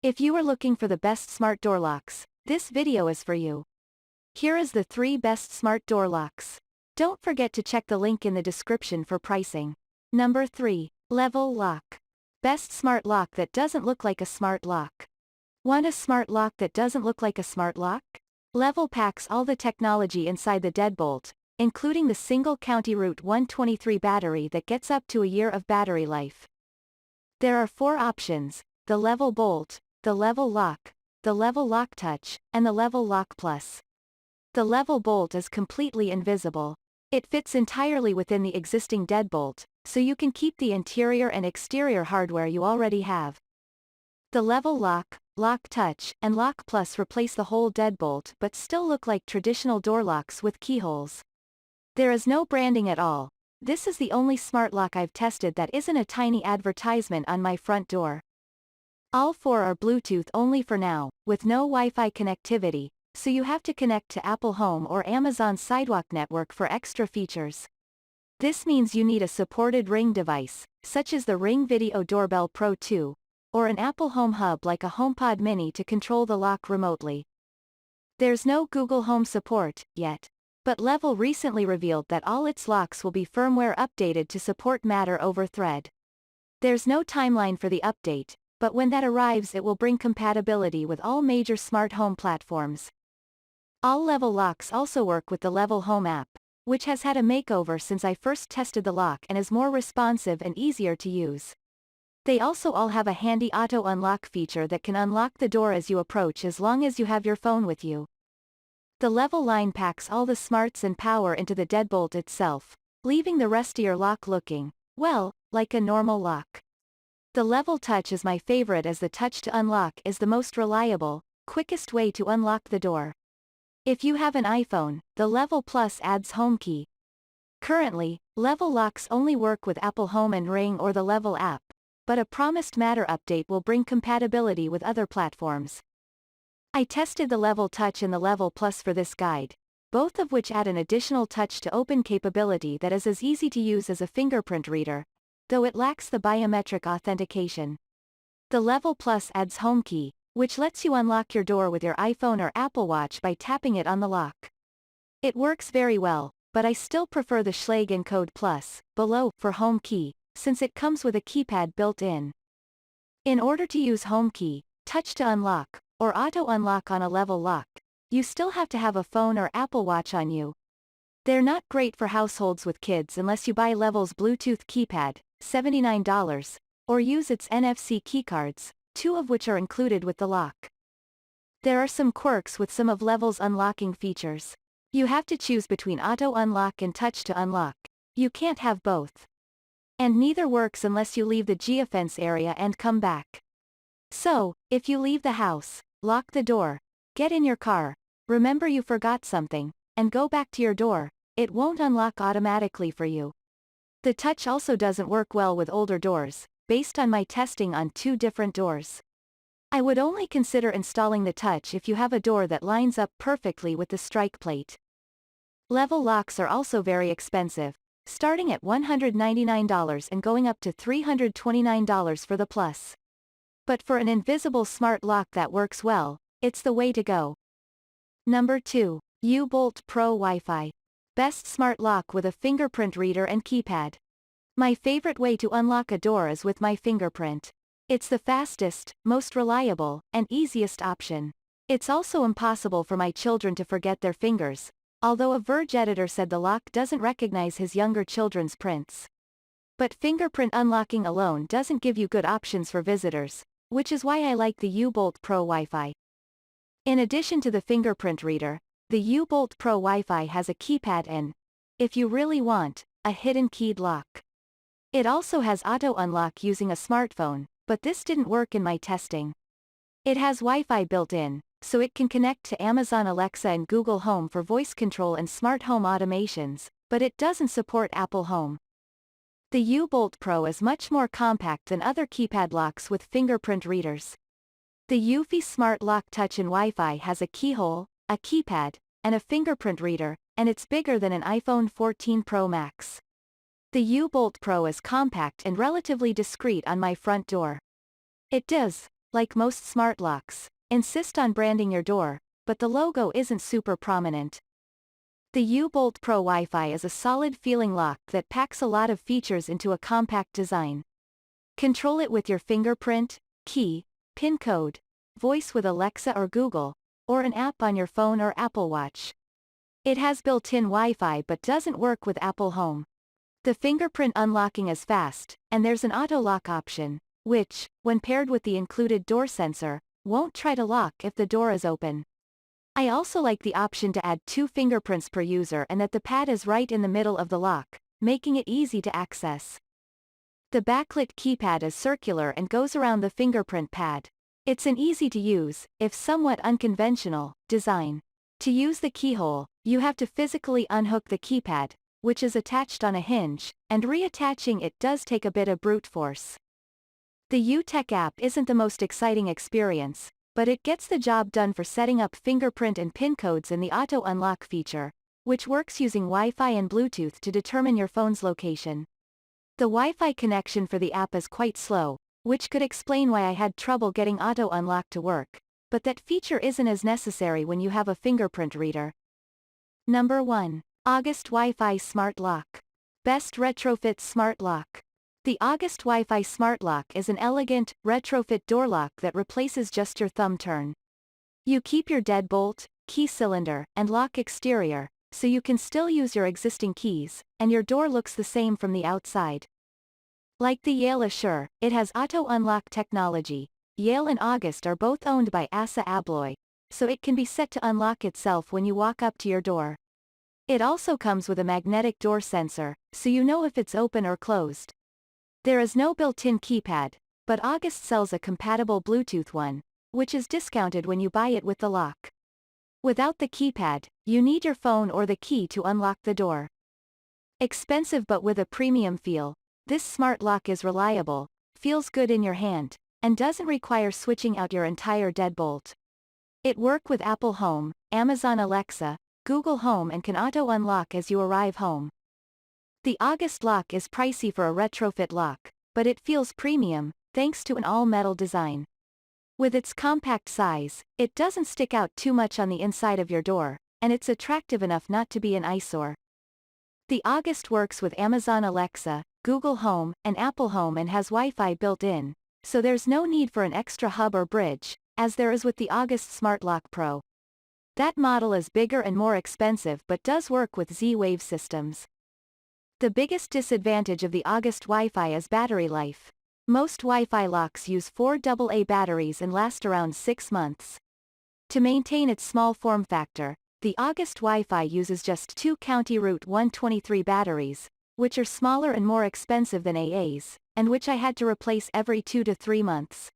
If you are looking for the best smart door locks, this video is for you. Here is the 3 best smart door locks. Don't forget to check the link in the description for pricing. Number 3. Level Lock. Best smart lock that doesn't look like a smart lock. Want a smart lock that doesn't look like a smart lock? Level packs all the technology inside the deadbolt, including the single county Route 123 battery that gets up to a year of battery life. There are 4 options: the Level Bolt, the Level Lock, the Level Lock Touch, and the Level Lock Plus. The Level Bolt is completely invisible. It fits entirely within the existing deadbolt, so you can keep the interior and exterior hardware you already have. The Level Lock, Lock Touch, and Lock Plus replace the whole deadbolt but still look like traditional door locks with keyholes. There is no branding at all. This is the only smart lock I've tested that isn't a tiny advertisement on my front door. All 4 are Bluetooth only for now, with no Wi-Fi connectivity, so you have to connect to Apple Home or Amazon Sidewalk network for extra features. This means you need a supported Ring device, such as the Ring Video Doorbell Pro 2, or an Apple Home Hub like a HomePod Mini to control the lock remotely. There's no Google Home support yet, but Level recently revealed that all its locks will be firmware updated to support Matter over Thread. There's no timeline for the update, but when that arrives it will bring compatibility with all major smart home platforms. All Level locks also work with the Level Home app, which has had a makeover since I first tested the lock and is more responsive and easier to use. They also all have a handy auto unlock feature that can unlock the door as you approach as long as you have your phone with you. The Level line packs all the smarts and power into the deadbolt itself, leaving the rest of your lock looking, well, like a normal lock. The Level Touch is my favorite as the touch to unlock is the most reliable, quickest way to unlock the door. If you have an iPhone, the Level Plus adds HomeKey. Currently, Level locks only work with Apple Home and Ring or the Level app, but a promised Matter update will bring compatibility with other platforms. I tested the Level Touch and the Level Plus for this guide, both of which add an additional touch to open capability that is as easy to use as a fingerprint reader, though it lacks the biometric authentication. The Level Plus adds HomeKey, which lets you unlock your door with your iPhone or Apple Watch by tapping it on the lock. It works very well, but I still prefer the Schlage Code Plus, below, for HomeKey, since it comes with a keypad built in. In order to use HomeKey, touch to unlock, or auto unlock on a Level lock, you still have to have a phone or Apple Watch on you. They're not great for households with kids unless you buy Level's Bluetooth keypad, $79, or use its NFC keycards, 2 of which are included with the lock. There are some quirks with some of Level's unlocking features. You have to choose between auto unlock and touch to unlock. You can't have both. And neither works unless you leave the geofence area and come back. So, if you leave the house, lock the door, get in your car, remember you forgot something, and go back to your door, it won't unlock automatically for you. The touch also doesn't work well with older doors, based on my testing on 2 different doors. I would only consider installing the touch if you have a door that lines up perfectly with the strike plate. Level locks are also very expensive, starting at $199 and going up to $329 for the Plus. But for an invisible smart lock that works well, it's the way to go. Number 2. U-Bolt Pro Wi-Fi. Best smart lock with a fingerprint reader and keypad. My favorite way to unlock a door is with my fingerprint. It's the fastest, most reliable, and easiest option. It's also impossible for my children to forget their fingers, although a Verge editor said the lock doesn't recognize his younger children's prints. But fingerprint unlocking alone doesn't give you good options for visitors, which is why I like the U-Bolt Pro Wi-Fi. In addition to the fingerprint reader, the U-Bolt Pro Wi-Fi has a keypad and, if you really want, a hidden keyed lock. It also has auto unlock using a smartphone, but this didn't work in my testing. It has Wi-Fi built in, so it can connect to Amazon Alexa and Google Home for voice control and smart home automations, but it doesn't support Apple Home. The U-Bolt Pro is much more compact than other keypad locks with fingerprint readers. The Eufy Smart Lock Touch and Wi-Fi has a keyhole, a keypad, and a fingerprint reader, and it's bigger than an iPhone 14 Pro Max. The U-Bolt Pro is compact and relatively discreet on my front door. It does like most smart locks, insist on branding your door, but the logo isn't super prominent. The U-Bolt Pro Wi-Fi is a solid-feeling lock that packs a lot of features into a compact design. Control it with your fingerprint, key, PIN code, voice with Alexa or Google, or an app on your phone or Apple Watch. It has built-in Wi-Fi but doesn't work with Apple Home. The fingerprint unlocking is fast, and there's an auto lock option, which, when paired with the included door sensor, won't try to lock if the door is open. I also like the option to add 2 fingerprints per user and that the pad is right in the middle of the lock, making it easy to access. The backlit keypad is circular and goes around the fingerprint pad. It's an easy-to-use, if somewhat unconventional, design. To use the keyhole, you have to physically unhook the keypad, which is attached on a hinge, and reattaching it does take a bit of brute force. The U-Tech app isn't the most exciting experience, but it gets the job done for setting up fingerprint and PIN codes in the auto unlock feature, which works using Wi-Fi and Bluetooth to determine your phone's location. The Wi-Fi connection for the app is quite slow, which could explain why I had trouble getting auto unlock to work, but that feature isn't as necessary when you have a fingerprint reader. Number 1. August Wi-Fi Smart Lock. Best Retrofit Smart Lock. The August Wi-Fi Smart Lock is an elegant, retrofit door lock that replaces just your thumb turn. You keep your deadbolt, key cylinder, and lock exterior, so you can still use your existing keys, and your door looks the same from the outside. Like the Yale Assure, it has auto unlock technology. Yale and August are both owned by ASSA ABLOY, so it can be set to unlock itself when you walk up to your door. It also comes with a magnetic door sensor, so you know if it's open or closed. There is no built-in keypad, but August sells a compatible Bluetooth one, which is discounted when you buy it with the lock. Without the keypad, you need your phone or the key to unlock the door. Expensive but with a premium feel, this smart lock is reliable, feels good in your hand, and doesn't require switching out your entire deadbolt. It works with Apple Home, Amazon Alexa, Google Home and can auto unlock as you arrive home. The August lock is pricey for a retrofit lock, but it feels premium, thanks to an all-metal design. With its compact size, it doesn't stick out too much on the inside of your door, and it's attractive enough not to be an eyesore. The August works with Amazon Alexa, Google Home, and Apple Home and has Wi-Fi built in, so there's no need for an extra hub or bridge, as there is with the August Smart Lock Pro. That model is bigger and more expensive but does work with Z-Wave systems. The biggest disadvantage of the August Wi-Fi is battery life. Most Wi-Fi locks use 4 AA batteries and last around 6 months. To maintain its small form factor, the August Wi-Fi uses just 2 County Route 123 batteries, which are smaller and more expensive than AA's, and which I had to replace every 2 to 3 months.